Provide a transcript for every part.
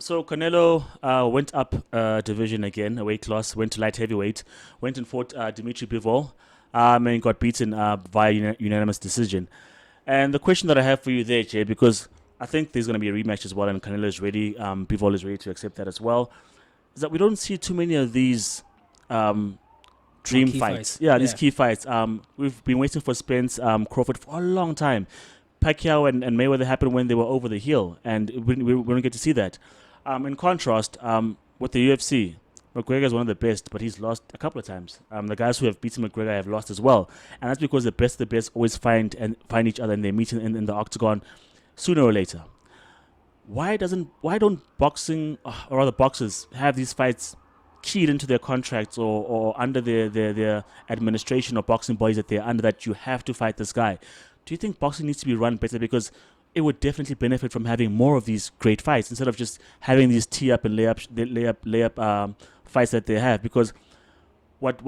So Canelo went up division again, a weight class, went to light heavyweight, went and fought Dimitri Bivol, and got beaten via unanimous decision. And the question that I have for you there, Jay, because I think there's going to be a rematch as well, and Canelo is ready, Bivol is ready to accept that as well, is that we don't see too many of these um, dream Key fights. fights. Yeah, these Yeah. key fights. We've been waiting for Spence Crawford for a long time. Pacquiao and Mayweather happened when they were over the hill, and we don't get to see that. In contrast, with the UFC, McGregor is one of the best, but he's lost a couple of times. The guys who have beaten McGregor have lost as well, and that's because the best always find each other and they meet in the octagon sooner or later. Why don't boxing or rather boxers have these fights keyed into their contracts or under their administration or boxing bodies that they're under, that you have to fight this guy? Do you think boxing needs to be run better? Because it would definitely benefit from having more of these great fights instead of just having these tee up and layup fights that they have. Because what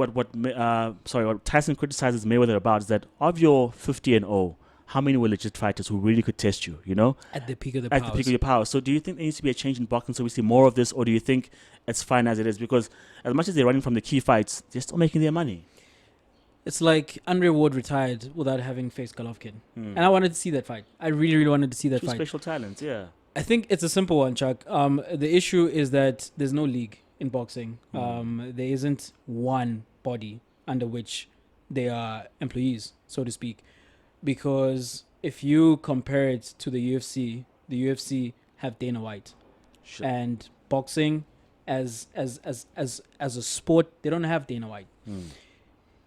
Tyson criticizes Mayweather about is that of your 50-0, how many were legit fighters who really could test you? You know, At the peak of the at the peak powers. of your power. So do you think there needs to be a change in boxing so we see more of this, or do you think it's fine as it is? Because as much as they're running from the key fights, they're still making their money. It's like Andre Ward retired without having faced Golovkin. Hmm. And I wanted to see that fight. I really, really wanted to see that Two fight. special talents, yeah. I think it's a simple one, Chuck. The issue is that there's no league in boxing. There isn't one body under which they are employees, so to speak. Because if you compare it to the UFC have Dana White, Sure. and boxing as a sport, they don't have Dana White.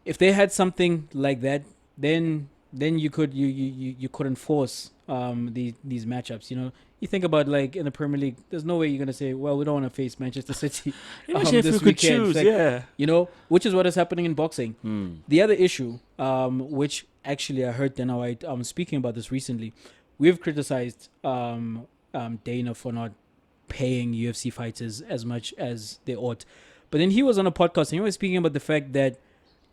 If they had something like that, then you could enforce these matchups. You know, you think about like in the Premier League, there's no way you're gonna say, well, we don't want to face Manchester City Imagine if this we could weekend. choose, Like, yeah. you know, which is what is happening in boxing. Hmm. The other issue, which actually I heard Dana White speaking about this recently, we've criticized Dana for not paying UFC fighters as much as they ought, but then he was on a podcast and he was speaking about the fact that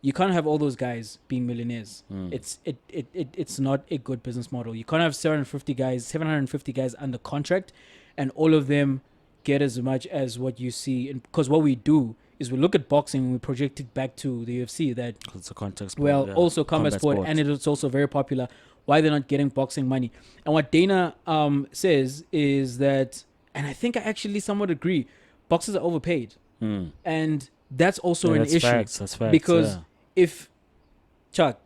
you can't have all those guys being millionaires. It's not a good business model. You can't have 750 guys under contract, and all of them get as much as what you see. And because what we do is we look at boxing and we project it back to the UFC that, It's a contact sport. well, yeah. also combat sport, and it is also very popular. Why they're not getting boxing money? And what Dana says is that, and I think I actually somewhat agree, boxers are overpaid, and that's also an that's issue. Facts, that's facts. Because yeah. if Chuck,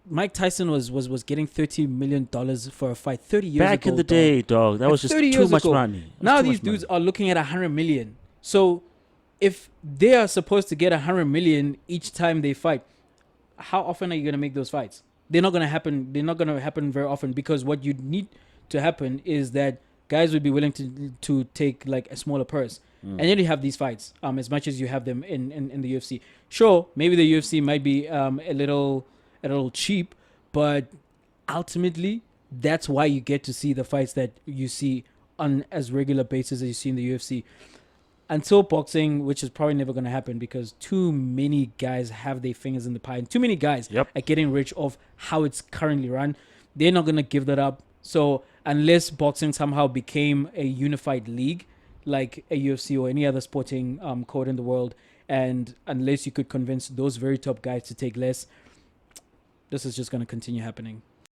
Mike Tyson was getting $30 million for a fight 30 years ago. Back in the dog. day, dog, that Like was just 30 too years much ago. money. It was Now too these much dudes money. are looking at 100 million. So if they are supposed to get 100 million each time they fight, how often are you going to make those fights? They're not going to happen. They're not going to happen very often, because what you need to happen is that guys would be willing to take like a smaller purse. And then you have these fights as much as you have them in the UFC. Sure, maybe the UFC might be a little cheap, but ultimately that's why you get to see the fights that you see on as regular basis as you see in the UFC. Until boxing, which is probably never going to happen because too many guys have their fingers in the pie and too many guys Yep. are getting rich off how it's currently run. They're not going to give that up. So unless boxing somehow became a unified league like a UFC or any other sporting code in the world, and unless you could convince those very top guys to take less, this is just going to continue happening.